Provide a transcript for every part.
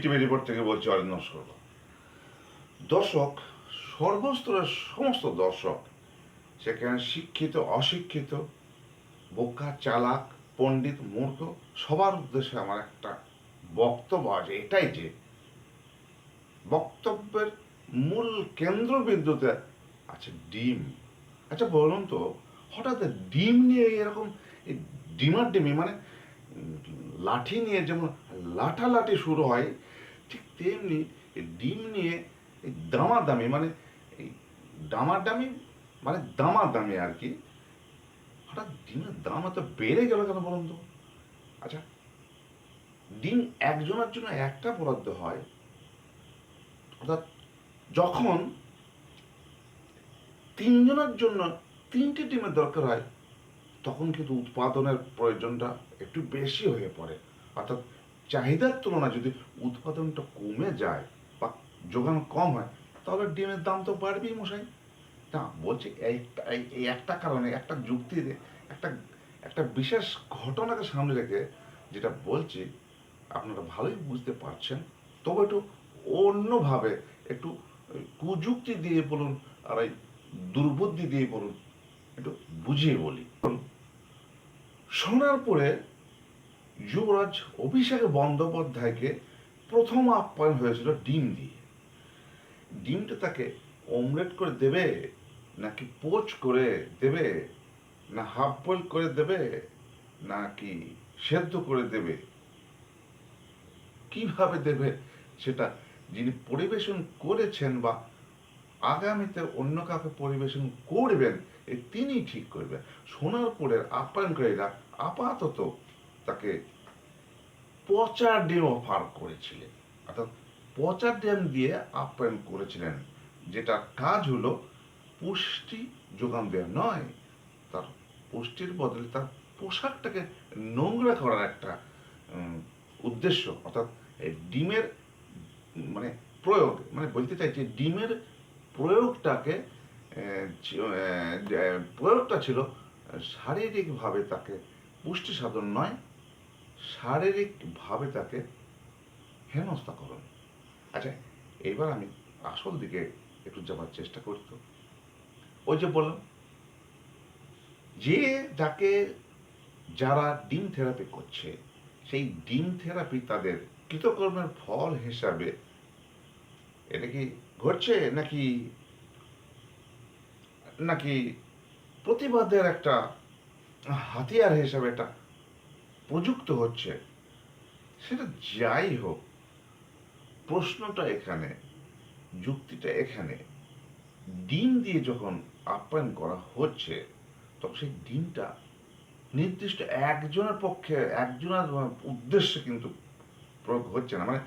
TV report থেকে বলছি অরিন্দ নস্কর। দর্শক, সর্বস্তরের সমস্ত দর্শক, সেখানে শিক্ষিত অশিক্ষিত, বোকা চালাক, পণ্ডিত মূর্খ, সবার উদ্দেশ্যে আমার একটা বক্তব্য আছে, এটাই যে বক্তব্যের মূল কেন্দ্রবিন্দুতে আছে ডিম। আচ্ছা বলুন তো, হঠাৎ ডিম নিয়ে এরকম এই ডিমাডিমি মানে লাঠি নিয়ে যেমন লাঠালাঠি শুরু হয়, ঠিক তেমনি এই ডিম নিয়ে এই দামাদামি মানে এই দামাদামি মানে দামাদামি আর কি। হঠাৎ ডিমের দাম এত বেড়ে গেল কেন বলুন তো? আচ্ছা, ডিম একজনের জন্য একটা বরাদ্দ হয়, অর্থাৎ যখন তিনজনের জন্য তিনটে ডিমের দরকার হয়, তখন কিন্তু উৎপাদনের প্রয়োজনটা একটু বেশি হয়ে পড়ে। অর্থাৎ চাহিদার তুলনায় যদি উৎপাদনটা কমে যায় বা যোগান কম হয়, তাহলে ডিমের দাম তো বাড়বেই মশাই। না বলছি এই একটা কারণে, একটা যুক্তিতে, একটা একটা বিশেষ ঘটনাকে সামনে রেখে যেটা বলছি, আপনারা ভালোই বুঝতে পারছেন, তবে একটু অন্যভাবে, একটু কুযুক্তি দিয়ে বলুন আর এই দুর্বুদ্ধি দিয়ে বলুন, একটু বুঝিয়ে বলি। শোনার পরে যুবরাজ অভিষেক বন্দ্যোপাধ্যায়কে প্রথম আপ্যায়ন হয়েছিল ডিম দিয়ে। ডিমটা তাকে অমলেট করে দেবে, নাকি পোচ করে দেবে, না হাফ বয়েল করে দেবে, নাকি সেদ্ধ করে দেবে, কিভাবে দেবে, সেটা যিনি পরিবেশন করেছেন বা আগামীতে অন্য কাউকে পরিবেশন করবেন, তিনি ঠিক করবেন। সোনারপুরের আপ্যায়নকারীরা আপাতত তাকে পচা ডিম অফার করেছিলেন, অর্থাৎ পচা ডিম দিয়ে আপ্যায়ন করেছিলেন, যেটা কাজ হলো পুষ্টি যোগান দেওয়া নয়, তার পুষ্টির বদলে তার পোশাকটাকে নোংরা করার একটা উদ্দেশ্য। অর্থাৎ ডিমের মানে প্রয়োগ, মানে বলতে চাইছি ডিমের প্রয়োগটাকে প্রয়োগটা ছিল শারীরিকভাবে তাকে পুষ্টি সাধন নয়, শারীরিকভাবে তাকে হেনস্থা করুন। আচ্ছা, এবার আমি আসল দিকে একটু যাবার চেষ্টা করি। তো ওই যে বললাম, যে যাকে যারা ডিম থেরাপি করছে, সেই ডিম থেরাপি তাদের কৃতকর্মের ফল হিসাবে এটা কি ঘটছে, নাকি নাকি প্রতিবাদের একটা হাতিয়ার হিসাবে এটা প্রযুক্ত হচ্ছে, সেটা যাই হোক, প্রশ্নটা এখানে, যুক্তিটা এখানে, ডিম দিয়ে যখন আপ্যায়ন করা হচ্ছে, তখন সেই ডিমটা নির্দিষ্ট একজনের পক্ষে, একজনের উদ্দেশ্যে কিন্তু প্রয়োগ হচ্ছে না। মানে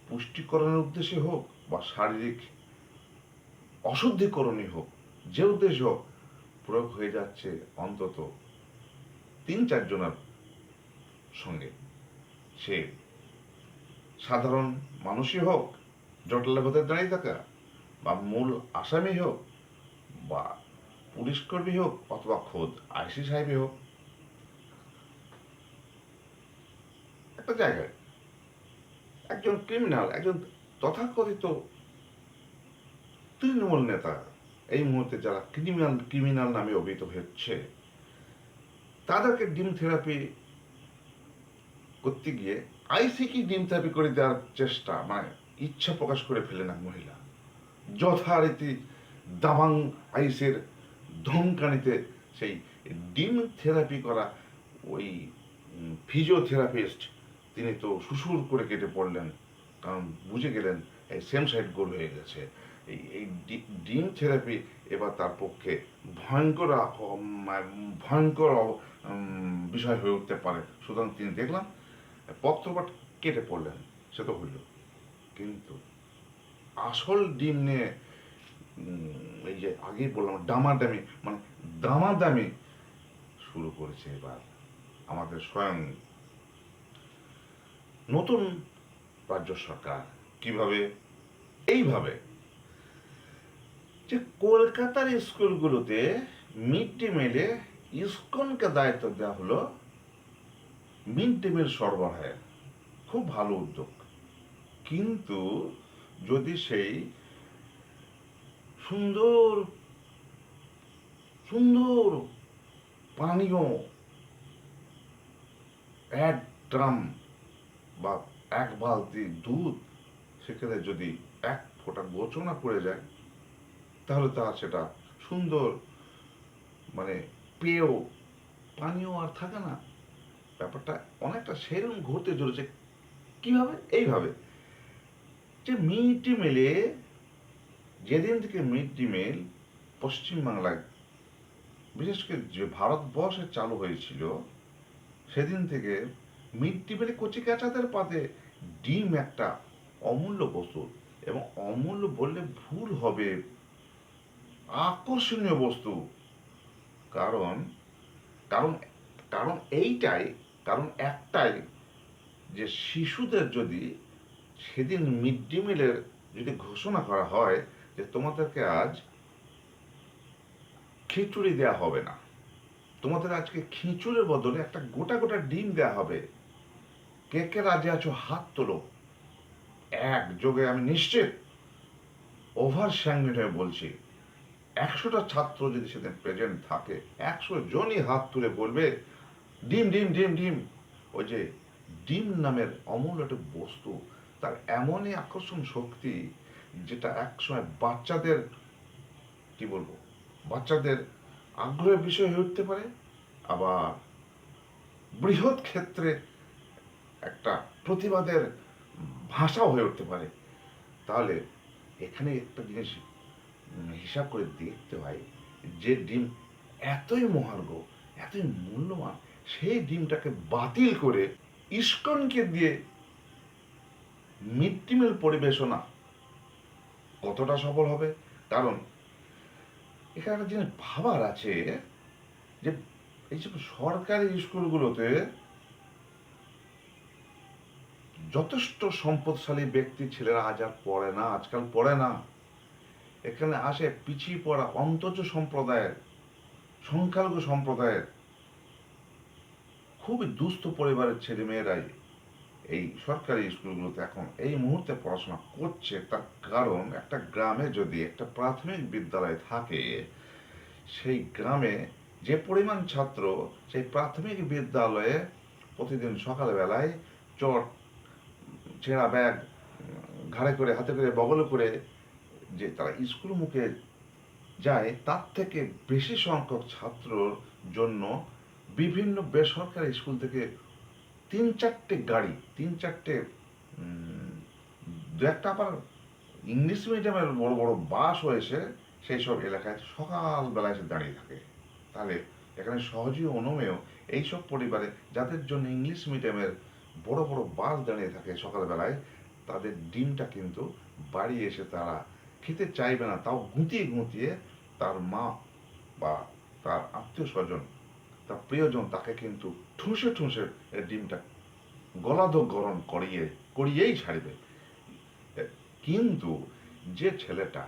পুষ্টিকরণের উদ্দেশ্যে হোক বা শারীরিক অশুদ্ধিকরণই হোক, যে উদ্দেশ্য হোক, প্রয়োগ হয়ে যাচ্ছে অন্তত ৩-৪ জনের সঙ্গে। সে সাধারণ মানুষই হোক, জটলা ভেতরে দাঁড়িয়ে থাকা, বা মূল আসামি হোক, বা পুলিশ কর্মী হোক, অথবা খোদ আইসি সাহেবই হোক। একটা জায়গায় একজন ক্রিমিনাল, একজন তথাকথিত তৃণমূল নেতা, এই মুহূর্তে যারা ক্রিমিনাল নামে অভিহিত হচ্ছে, তাদেরকে ডিম থেরাপি করতে গিয়ে আইসিকি ডিম থেরাপি করে দেওয়ার চেষ্টা, মানে ইচ্ছা প্রকাশ করে ফেলেন এক মহিলা। যথারীতি দাবাং আইসের ধমকানিতে সেই ডিম থেরাপি করা ওই ফিজিওথেরাপিস্ট, তিনি তো সুসুর করে কেটে পড়লেন, কারণ বুঝে গেলেন এই সেম সাইড গোল হয়ে গেছে। এই ডিম থেরাপি এবার তার পক্ষে ভয়ঙ্কর ভয়ঙ্কর বিষয় হয়ে উঠতে পারে। সুতরাং তিনি দেখলাম পত্রপাঠ কেটে পড়লেন, সে তো হইল। কিন্তু আসল ডিম নিয়ে এই যে আগেই বললাম ডামাডামি, মানে দামাদামি শুরু করেছে এবার আমাদের স্বয়ং নতুন রাজ্য সরকার। কিভাবে? এইভাবে যে কলকাতার স্কুলগুলোতে মিড ডে মিলে ইসকনকে দায়িত্ব দেওয়া হলো মিড ডে মিল সরবরাহের। খুব ভালো উদ্যোগ, কিন্তু যদি সেই সুন্দর সুন্দর পানীয় এক ড্রাম বা এক বালতি দুধ সেখানে যদি এক ফোঁটা গোচনা পড়ে যায়, তাহলে তার সেটা সুন্দর মানে পেয় পানীয় আর থাকে না। ব্যাপারটা অনেকটা সেরকম ঘটতে চলেছে। কিভাবে? এইভাবে যে মিড ডে মিলে, যেদিন থেকে মিড ডে মিল পশ্চিমবাংলায়, বিশেষ করে যে ভারতবর্ষে চালু হয়েছিল, সেদিন থেকে মিড ডে মিলে কচিকাঁচাদের পাতে ডিম একটা অমূল্য বস্তু, এবং অমূল্য বললে ভুল হবে, আকর্ষণীয় বস্তু। কারণ কারণ কারণ এইটাই, কারণ একটাই, যে শিশুদের যদি সেদিন মিড ডে মিলের যদি ঘোষণা করা হয় যে তোমাদেরকে আজ খিচুড়ি দেওয়া হবে না, তোমাদের আজকে খিচুড়ির বদলে একটা গোটা গোটা ডিম দেওয়া হবে, কে কে রাজি আছো হাত তোলো। একযোগে আমি নিশ্চিত, ওভার স্যাংগুইন হয়ে বলছি, 100টা ছাত্র যদি সেদিন প্রেজেন্ট থাকে, 100 জনই হাত তুলে বলবে ডিম ডিম ডিম ডিম। ওই যে ডিম নামের অমূল্য একটা বস্তু, তার এমনই আকর্ষণ শক্তি, যেটা একসময় বাচ্চাদের, কি বলবো, বাচ্চাদের আগ্রহের বিষয় হয়ে উঠতে পারে, আবার বৃহৎ ক্ষেত্রে একটা প্রতিবাদের ভাষাও হয়ে উঠতে পারে। তাহলে এখানে একটা জিনিস হিসাব করে দেখতে হয়, যে ডিম এতই মহার্ঘ, এতই মূল্যবান, সেই ডিমটাকে বাতিল করে ইস্কনকে দিয়ে মিড ডে মিল পরিবেশনা কতটা সফল হবে? কারণ এখানে একটা জিনিস ভাবার আছে, যে এইসব সরকারি স্কুলগুলোতে যথেষ্ট সম্পদশালী ব্যক্তি ছেলেরা আজ আর পড়ে না, আজকাল পড়ে না। এখানে আসে পিছিয়ে পড়া অন্তর্জ সম্প্রদায়ের, সংখ্যালঘু সম্প্রদায়ের, খুবই দুস্থ পরিবারের ছেলে মেয়েরাই এই সরকারি স্কুলগুলোতে এখন এই মুহূর্তে পড়াশোনা করছে। তার কারণ, একটা গ্রামে যদি একটা প্রাথমিক বিদ্যালয় থাকে, সেই গ্রামে যে পরিমাণ ছাত্র সেই প্রাথমিক বিদ্যালয়ে প্রতিদিন সকালবেলায় চট, ছেঁড়া ব্যাগ ঘাড়ে করে, হাতে করে, বগলে করে যে তারা স্কুল মুখে যায়, তার থেকে বেশি সংখ্যক ছাত্রর জন্য বিভিন্ন বেসরকারি স্কুল থেকে 3-4টে গাড়ি, 3-4টে, দু একটা আবার ইংলিশ মিডিয়ামের বড় বড় বাসও এসে সেই সব এলাকায় সকালবেলায় এসে দাঁড়িয়ে থাকে। তাহলে এখানে সহজেই অনুমেয় এইসব পরিবারে যাদের জন্য ইংলিশ মিডিয়ামের বড় বড় বাস দাঁড়িয়ে থাকে সকালবেলায়, তাদের ডিমটা কিন্তু বাড়ি এসে তারা খেতে চাইবে না, তাও গুঁতিয়ে গুঁতিয়ে তার মা বা তার আত্মীয় স্বজন, তার প্রিয়জন তাকে কিন্তু ঠুসে ঠুসে ডিমটা গলাধো গরম করিয়েই ছাড়বে। কিন্তু যে ছেলেটা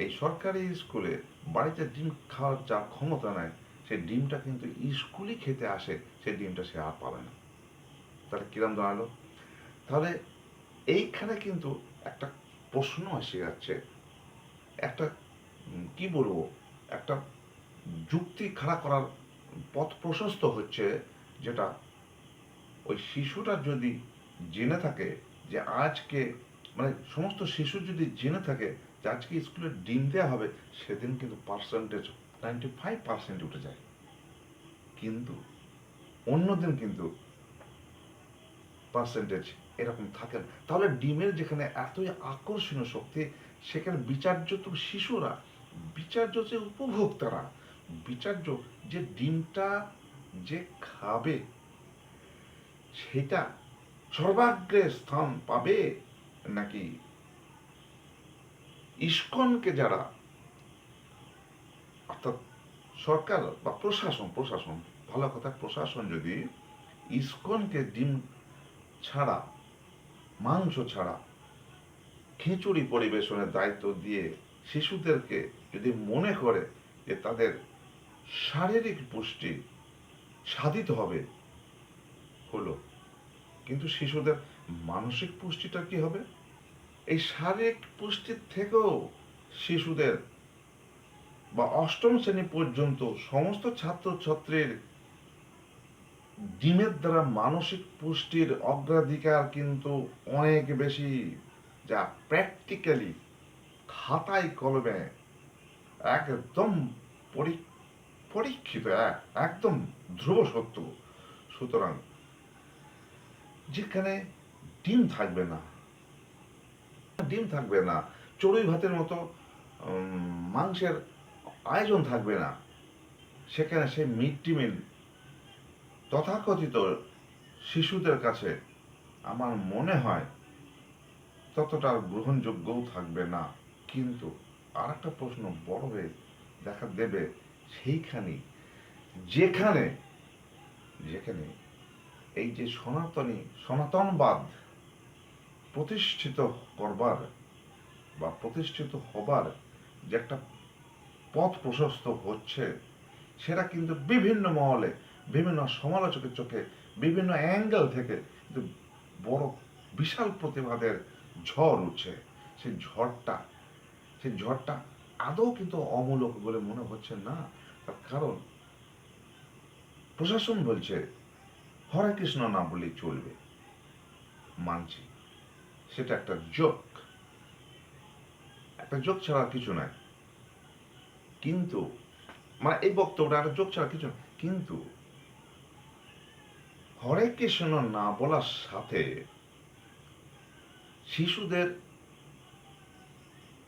এই সরকারি স্কুলে বাড়িতে ডিম খাওয়ার যার ক্ষমতা নাই, সেই ডিমটা কিন্তু স্কুলই খেতে আসে, সেই ডিমটা সে আর পাবে না। তাহলে কিরম দাঁড়ালো? তাহলে এইখানে কিন্তু একটা প্রশ্ন এসে যাচ্ছে, একটা কি বলবো, একটা যুক্তি খাড়া করার পথ প্রশস্ত হচ্ছে, যেটা ওই শিশুটা যদি জেনে থাকে যে আজকে, মানে সমস্ত শিশু যদি জেনে থাকে যে আজকে স্কুলে ডিম দেওয়া হবে, সেদিন কিন্তু পার্সেন্টেজ 95% উঠে যায়। কিন্তু অন্যদিন কিন্তু পার্সেন্টেজ এরকম থাকে না। তাহলে ডিমের যেখানে এতই আকর্ষণীয় শক্তি, সেখানে বিচার্য তো শিশুরা, বিচার্য যে উপভোক্তারা, বিচার্য যে ডিমটা যে খাবে, সেটা সর্বাগ্রে স্থান পাবে, নাকি ইস্কনকে যারা, অর্থাৎ সরকার বা প্রশাসন, ভালো কথা, প্রশাসন যদি ইস্কনকে ডিম ছাড়া, মাংস ছাড়া খিচুড়ি পরিবেশনের দায়িত্ব দিয়ে শিশুদেরকে যদি মনে করে যে তাদের শারীরিক পুষ্টি সাধিত হবে, হলো, কিন্তু শিশুদের মানসিক পুষ্টিটা কি হবে? এই শারীরিক পুষ্টির থেকেও শিশুদের বা অষ্টম শ্রেণী পর্যন্ত সমস্ত ছাত্রছাত্রীর ডিমের দ্বারা মানসিক পুষ্টির অগ্রাধিকার কিন্তু অনেক বেশি, যা প্র্যাকটিক্যালি খাতায় কলমে একদম পরীক্ষিত, একদম ধ্রুব সত্য। সুতরাং যেখানে ডিম থাকবে না, ডিম থাকবে না, চড়ুই ভাতের মতো মাংসের আয়োজন থাকবে না, সেখানে সেই মিড ডে মিল তথাকথিত শিশুদের কাছে আমার মনে হয় ততটা গ্রহণযোগ্যও থাকবে না। কিন্তু আর একটা প্রশ্ন বড় হয়ে দেখা দেবে সেইখানে, যেখানে যেখানে এই যে সনাতনবাদ প্রতিষ্ঠিত করবার বা প্রতিষ্ঠিত হবার যে একটা পথ প্রশস্ত হচ্ছে, সেটা কিন্তু বিভিন্ন মহলে, বিভিন্ন সমালোচকের চোখে, বিভিন্ন অ্যাঙ্গেল থেকে কিন্তু বড় বিশাল প্রতিবাদের ঝড় উঠছে। সেই ঝড়টা আদৌ কিন্তু অমূলক বলে মনে হচ্ছে না। তার কারণ প্রশাসন বলছে হরে কৃষ্ণ না বললেই চলবে, মানছি সেটা একটা জোক ছাড়া কিছু নয়। কিন্তু মানে এই বক্তব্যটা একটা জোক ছাড়া কিছু নয়। কিন্তু হরে কৃষ্ণ না বলার সাথে শিশুদের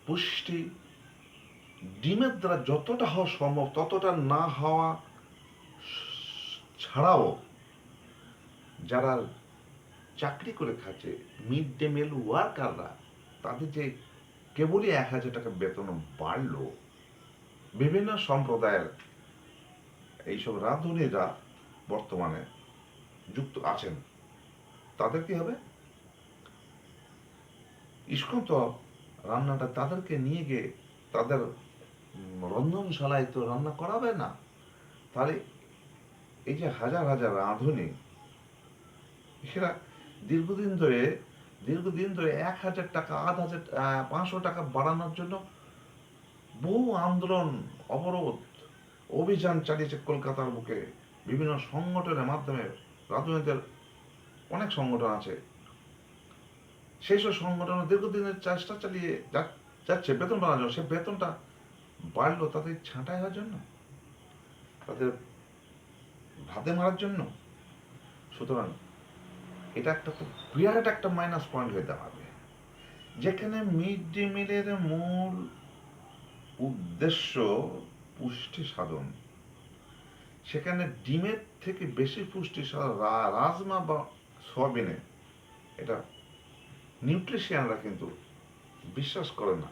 পুষ্টি ডিমের দ্বারা যতটা হওয়া সম্ভব ততটা না হওয়া ছাড়াও যারা চাকরি করে খাচ্ছে মিড ডে মিল ওয়ার্কাররা, তাদের যে কেবলই 1,000 টাকা বেতন বাড়লো, বিভিন্ন সম্প্রদায়ের এইসব রাঁধুনিরা বর্তমানে যুক্ত আছেন, তাদের কি হবে? ইস্কন তো রান্নাটা তাদেরকে নিয়ে গিয়ে তাদের রন্ধনশালায় তো রান্না করাবে না। তাহলে এই যে হাজার হাজার রাঁধুনি, এরা দীর্ঘদিন ধরে 1,000 টাকা, 500 টাকা বাড়ানোর জন্য বহু আন্দোলন, অবরোধ, অভিযান চালিয়েছে কলকাতার বুকে বিভিন্ন সংগঠনের মাধ্যমে। রাজনীতির অনেক সংগঠন আছে, সেই সব সংগঠন দীর্ঘদিনের চেষ্টা চালিয়ে যাচ্ছে বেতন বাড়ানোর জন্য। সে বেতনটা বাড়লো তাদের ছাঁটাই হওয়ার জন্য, তাদের ভাতে মারার জন্য। সুতরাং এটা একটা খুব বিরাট একটা মাইনাস পয়েন্ট হয়ে দাঁড়াবে, যেখানে মিড ডে মিলের মূল উদ্দেশ্য পুষ্টি সাধন, সেখানে ডিমের থেকে বেশি পুষ্টি রাজমা বা সয়াবিনে এটা নিউট্রিশিয়ানরা কিন্তু বিশ্বাস করে না,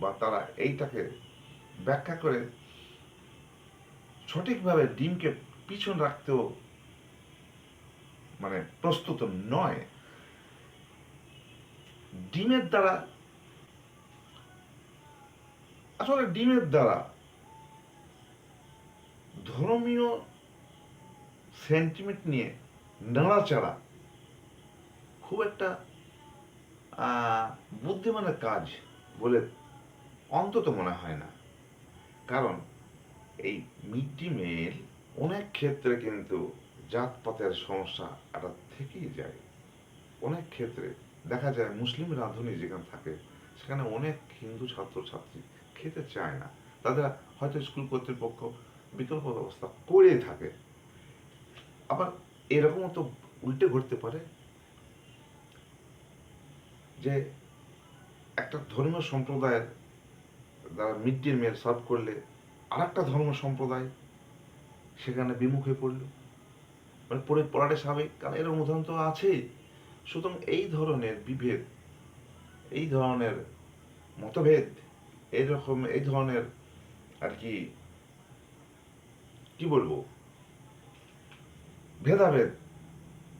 বা তারা এইটাকে ব্যাখ্যা করে সঠিকভাবে ডিমকে পিছন রাখতেও মানে প্রস্তুত নয়। ডিমের দ্বারা আসলে ধর্মীয় সেন্টিমেন্ট নিয়ে নাড়াচাড়া খুব একটা বুদ্ধিমানের কাজ বলে অন্তত মনে হয় না। কারণ এই মিড ডে মিল অনেক ক্ষেত্রে কিন্তু জাতপাতের সমস্যা একটা থেকেই যায়। অনেক ক্ষেত্রে দেখা যায় মুসলিম রাঁধুনি যেখানে থাকে সেখানে অনেক হিন্দু ছাত্রছাত্রী খেতে চায় না, তাদের হয়তো স্কুল কর্তৃপক্ষ বিকল্প ব্যবস্থা করেই থাকে। আবার এরকমও তো উল্টে ঘটতে পারে যে একটা ধর্মীয় সম্প্রদায়ের দ্বারা মিড ডে মিল সার্ভ করলে আর একটা ধর্ম সম্প্রদায় সেখানে বিমুখ হয়ে পড়লো, মানে পড়াটা স্বাভাবিক, কারণ এরকম উদাহরণ তো আছেই। সুতরাং এই ধরনের বিভেদ, এই ধরনের মতভেদ, এই ধরনের আর কি বলবো, ভেদাভেদ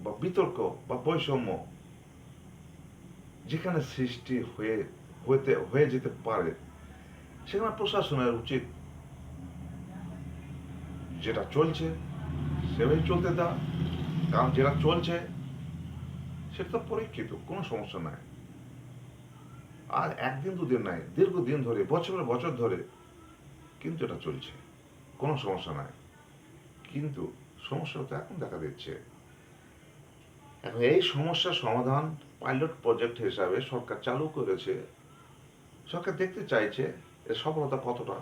বা বিতর্ক বা বৈষম্য যেখানে সৃষ্টি হয়ে যেতে পারে, সেখানে প্রশাসনের উচিত যেটা চলছে সেভাবে চলতে দেওয়া। কারণ যেটা চলছে সেটা তো পরীক্ষিত, কোনো সমস্যা নাই। আর একদিন দুদিন নাই, দীর্ঘদিন ধরে, বছরের বছর ধরে কিন্তু এটা চলছে, কোনো সমস্যা নাই। কিন্তু সমস্যাটা তো এখন দেখা দিচ্ছে। এখন এই সমস্যার সমাধান পাইলট প্রজেক্ট হিসাবে সরকার চালু করেছে। সরকার দেখতে চাইছে এর সফলতা কতটা,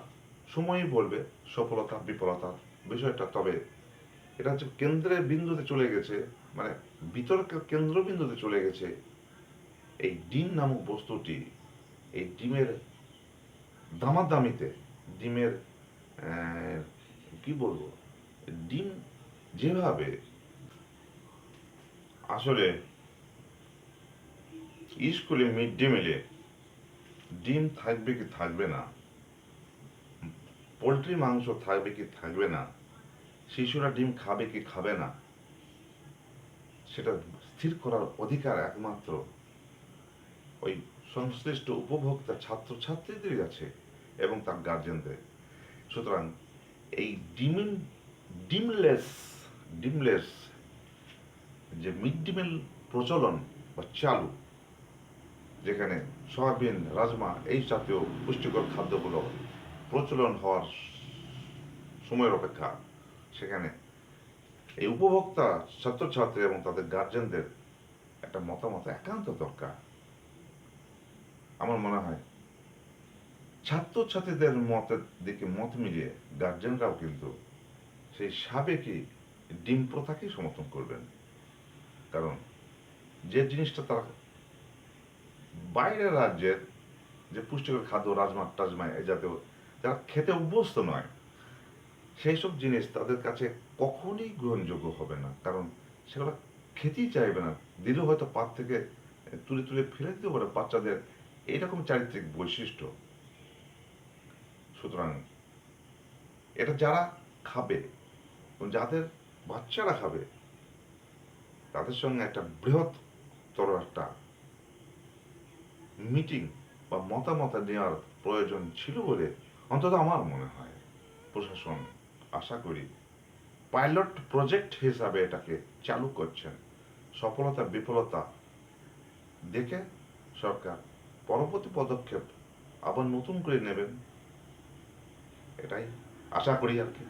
সময়ই বলবে সফলতা বিফলতার বিষয়টা। তবে এটা হচ্ছে কেন্দ্রের বিন্দুতে চলে গেছে, মানে বিতর্কের কেন্দ্রবিন্দুতে চলে গেছে এই ডিম নামক বস্তুটি। এই ডিমের দামাদামিতে, ডিমের কি বলবো, ডিম যেভাবে আসলে স্কুলে মিড ডে মিলে ডিম থাকবে কি থাকবে না, পোলট্রি মাংস থাকবে কি থাকবে না, শিশুরা ডিম খাবে কি খাবে না, সেটা স্থির করার অধিকার একমাত্র ওই সংশ্লিষ্ট উপভোক্তা ছাত্রছাত্রীদের আছে এবং তার গার্জেনদের। সুতরাং এই ডিমলেস ডিমলেস যে মিড ডে মিল প্রচলন বা চালু, যেখানে সয়াবিন, রাজমা এই জাতীয় পুষ্টিকর খাদ্যগুলো প্রচলন হওয়ার সময়ের অপেক্ষা, সেখানে এই উপভোক্তা ছাত্রছাত্রী এবং তাদের গার্জেনদের একটা মতামত একান্ত দরকার। আমার মনে হয় ছাত্রছাত্রীদের মতের দিকে মত মিলিয়ে গার্জেনরাও কিন্তু সেই সাবেকি ডিম প্রথাকেই সমর্থন করবেন। কারণ যে জিনিসটা তারা বাইরের রাজ্যের যে পুষ্টিকর খাদ্য, রাজমা টাজমা এই জাতীয় যারা খেতে অভ্যস্ত নয়, সেই সব জিনিস তাদের কাছে কখনই গ্রহণযোগ্য হবে না। কারণ সেগুলো খেতেই চাইবে না, দিলেও হয়তো পাত থেকে তুলে তুলে ফেলে দিতে পারে বাচ্চাদের এইরকম চারিত্রিক বৈশিষ্ট্য। সুতরাং এটা যারা খাবে, যাদের বাচ্চারা খাবে, তাদের সঙ্গে একটা বৃহত্তর একটা মিটিং বা মতামত নেওয়ার প্রয়োজন ছিল বলে অন্তত আমার মনে হয়। প্রশাসন আশা করি পাইলট প্রজেক্ট হিসাবে এটাকে চালু করছেন। সফলতা বিফলতা দেখে সরকার পরবর্তী পদক্ষেপ আবার নতুন করে নেবেন, এটাই আশা করি আর কি।